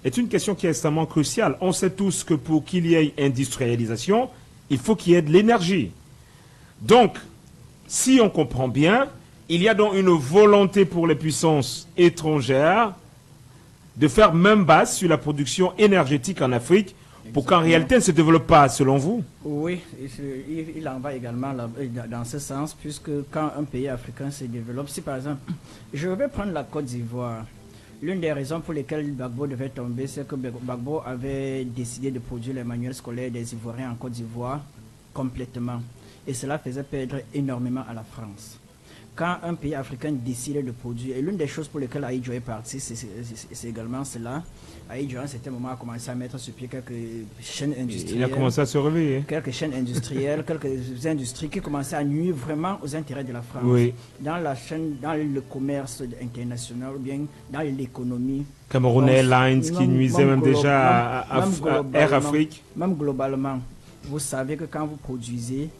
est une question qui est extrêmement cruciale. On sait tous que pour qu'il y ait industrialisation, il faut qu'il y ait de l'énergie. Donc, si on comprend bien, il y a donc une volonté pour les puissances étrangères de faire même base sur la production énergétique en Afrique pour qu'en réalité, elle ne se développe pas, selon vous? Oui, il en va également dans ce sens, puisque quand un pays africain se développe, si par exemple, je vais prendre la Côte d'Ivoire, l'une des raisons pour lesquelles Gbagbo devait tomber, c'est que Gbagbo avait décidé de produire les manuels scolaires des Ivoiriens en Côte d'Ivoire complètement. Et cela faisait perdre énormément à la France. Quand un pays africain décide de produire, et l'une des choses pour lesquelles Ahidjo est parti, c'est également cela. Ahidjo, à un certain moment, a commencé à mettre sur pied quelques chaînes industrielles. Il a commencé à se réveiller. Quelques chaînes industrielles, quelques industries qui commençaient à nuire vraiment aux intérêts de la France. Oui. Dans la chaîne, dans le commerce international, ou bien dans l'économie. Cameroun Airlines qui nuisait même déjà à Air Afrique. Même globalement, vous savez que quand vous produisez,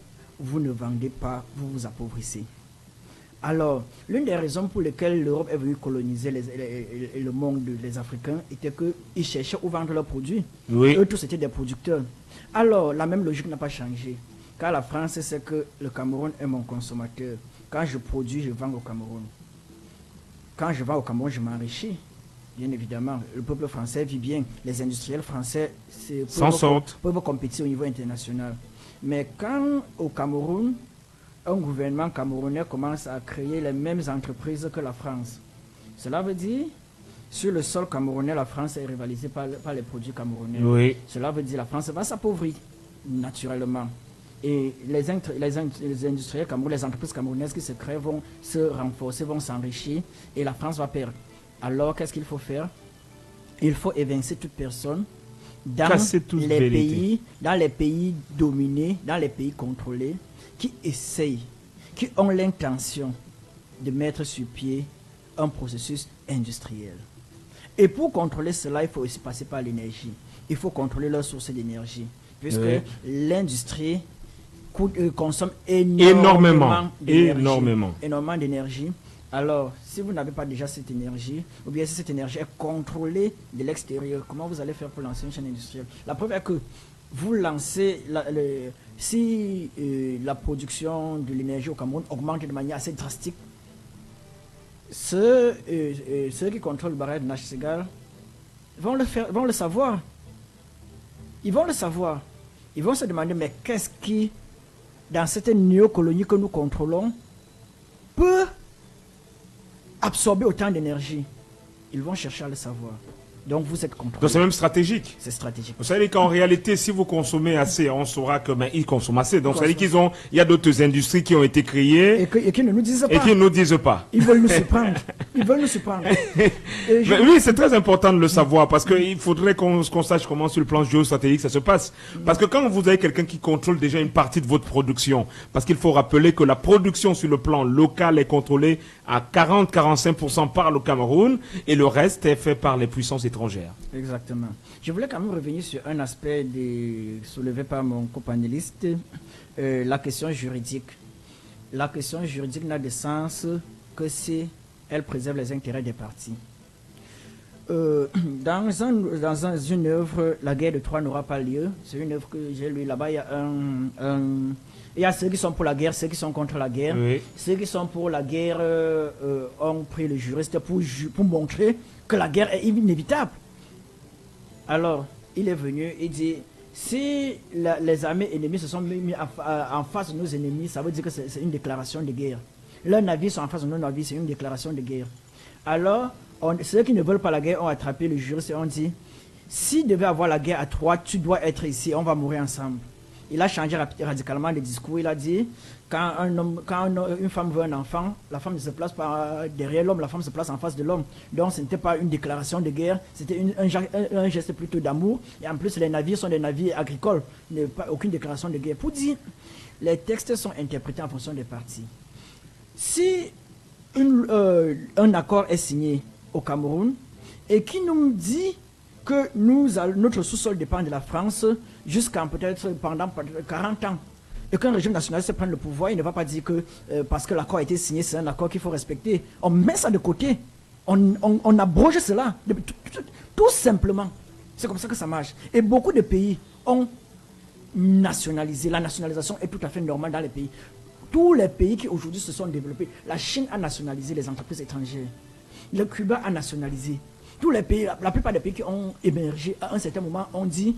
vous ne vendez pas, vous vous appauvrissez. Alors, l'une des raisons pour lesquelles l'Europe est venue coloniser le monde des Africains était qu'ils cherchaient où vendre leurs produits. Oui. Eux tous étaient des producteurs. Alors, la même logique n'a pas changé. Car la France, c'est que le Cameroun est mon consommateur. Quand je produis, je vends au Cameroun. Quand je vends au Cameroun, je m'enrichis. Bien évidemment, le peuple français vit bien. Les industriels français peuvent compétir au niveau international. Mais quand au Cameroun, un gouvernement camerounais commence à créer les mêmes entreprises que la France, cela veut dire, sur le sol camerounais, la France est rivalisée par les produits camerounais. Oui. Cela veut dire que la France va s'appauvrir, naturellement. Et les industriels camerounais, les entreprises camerounaises qui se créent vont se renforcer, vont s'enrichir, et la France va perdre. Alors, qu'est-ce qu'il faut faire? Il faut évincer toute personne dans les pays dominés, dans les pays contrôlés, qui essayent, qui ont l'intention de mettre sur pied un processus industriel. Et pour contrôler cela, il faut aussi passer par l'énergie. Il faut contrôler leurs sources d'énergie, puisque l'industrie consomme énormément d'énergie. Alors, si vous n'avez pas déjà cette énergie, ou bien si cette énergie est contrôlée de l'extérieur, comment vous allez faire pour lancer une chaîne industrielle? La preuve est que vous lancez, si la production de l'énergie au Cameroun augmente de manière assez drastique, ceux qui contrôlent le barrage de Nachsegal vont le savoir. Ils vont le savoir. Ils vont se demander, mais qu'est-ce qui, dans cette néocolonie que nous contrôlons, peut absorber autant d'énergie? Ils vont chercher à le savoir. Donc vous êtes contrôlé. Donc c'est même stratégique. C'est stratégique. Vous savez qu'en réalité, si vous consommez assez, on saura que ils consomment assez. Donc ça veut dire il y a d'autres industries qui ont été créées et qui ne nous disent pas. Et qui ne nous disent pas. Ils veulent nous surprendre. Ils veulent nous surprendre. Oui, c'est très important de le savoir parce qu'il faudrait qu'on sache comment sur le plan géostratégique ça se passe. Parce que quand vous avez quelqu'un qui contrôle déjà une partie de votre production, parce qu'il faut rappeler que la production sur le plan local est contrôlée à 40-45% par le Cameroun et le reste est fait par les puissances étrangères. Exactement. Je voulais quand même revenir sur un aspect soulevé par mon copanéliste, la question juridique. La question juridique n'a de sens que si elle préserve les intérêts des parties. Dans une œuvre, La guerre de Troie n'aura pas lieu. C'est une œuvre que j'ai lue là-bas. Il y a ceux qui sont pour la guerre, ceux qui sont contre la guerre. Oui. Ceux qui sont pour la guerre ont pris le juriste pour montrer que la guerre est inévitable. Alors, il est venu et dit, si les armées ennemies se sont mis en face de nos ennemis, ça veut dire que c'est une déclaration de guerre. Leurs navires sont en face de nos navires, c'est une déclaration de guerre. Alors, ceux qui ne veulent pas la guerre ont attrapé le juriste et ont dit, s'il devait avoir la guerre à Troie, tu dois être ici, on va mourir ensemble. Il a changé radicalement le discours. Il a dit, quand une femme veut un enfant, la femme ne se place pas derrière l'homme, la femme se place en face de l'homme. Donc ce n'était pas une déclaration de guerre, c'était un geste plutôt d'amour. Et en plus, les navires sont des navires agricoles, aucune déclaration de guerre. Pour dire, les textes sont interprétés en fonction des parties. Si un accord est signé au Cameroun et qui nous dit que notre sous-sol dépend de la France jusqu'à peut-être pendant 40 ans, et qu'un régime nationaliste prenne le pouvoir, il ne va pas dire que parce que l'accord a été signé, c'est un accord qu'il faut respecter. On met ça de côté. On abroge cela. Tout simplement. C'est comme ça que ça marche. Et beaucoup de pays ont nationalisé. La nationalisation est tout à fait normale dans les pays. Tous les pays qui aujourd'hui se sont développés, la Chine a nationalisé les entreprises étrangères. Le Cuba a nationalisé. Tous les pays, la plupart des pays qui ont émergé à un certain moment ont dit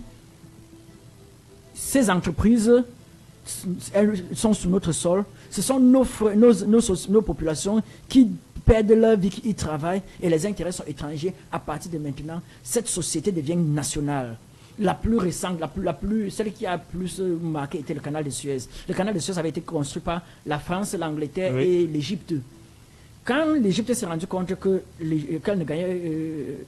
ces entreprises, elles sont sur notre sol. Ce sont nos populations qui perdent leur vie, qui y travaillent et les intérêts sont étrangers. À partir de maintenant, cette société devient nationale. La plus récente, celle qui a plus marqué était le canal de Suez. Le canal de Suez avait été construit par la France, l'Angleterre et l'Égypte. Quand l'Égypte s'est rendu compte qu'elle ne gagnait,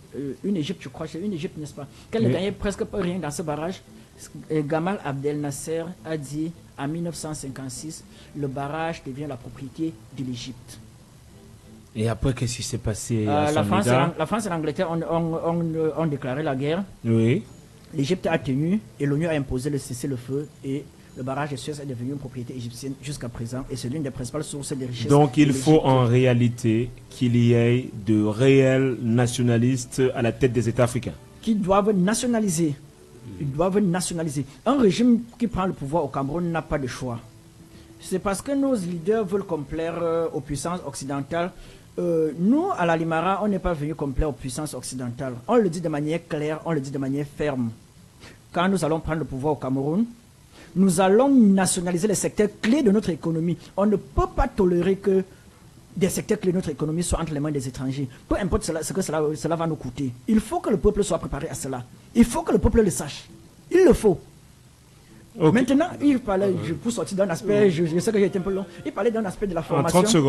une Égypte, je crois, c'est une Égypte, n'est-ce pas, qu'elle ne gagnait presque rien dans ce barrage, Gamal Abdel Nasser a dit en 1956, le barrage devient la propriété de l'Égypte. Et après, qu'est-ce qui s'est passé la France et l'Angleterre ont déclaré la guerre. Oui. L'Égypte a tenu et l'ONU a imposé le cessez-le-feu et le barrage de Suez est devenu une propriété égyptienne jusqu'à présent et c'est l'une des principales sources de richesse. Donc il faut en réalité qu'il y ait de réels nationalistes à la tête des États africains. Qui doivent nationaliser. Ils doivent nationaliser. Un régime qui prend le pouvoir au Cameroun n'a pas de choix. C'est parce que nos leaders veulent complaire aux puissances occidentales. Nous, à la Limara, on n'est pas venu complaire aux puissances occidentales. On le dit de manière claire, on le dit de manière ferme. Quand nous allons prendre le pouvoir au Cameroun, nous allons nationaliser les secteurs clés de notre économie. On ne peut pas tolérer que des secteurs clés de notre économie soient entre les mains des étrangers. Peu importe ce que cela va nous coûter. Il faut que le peuple soit préparé à cela. Il faut que le peuple le sache. Il le faut. Okay. Maintenant, il parlait, pour sortir d'un aspect, je sais que j'ai été un peu long, il parlait d'un aspect de la formation. 30 secondes.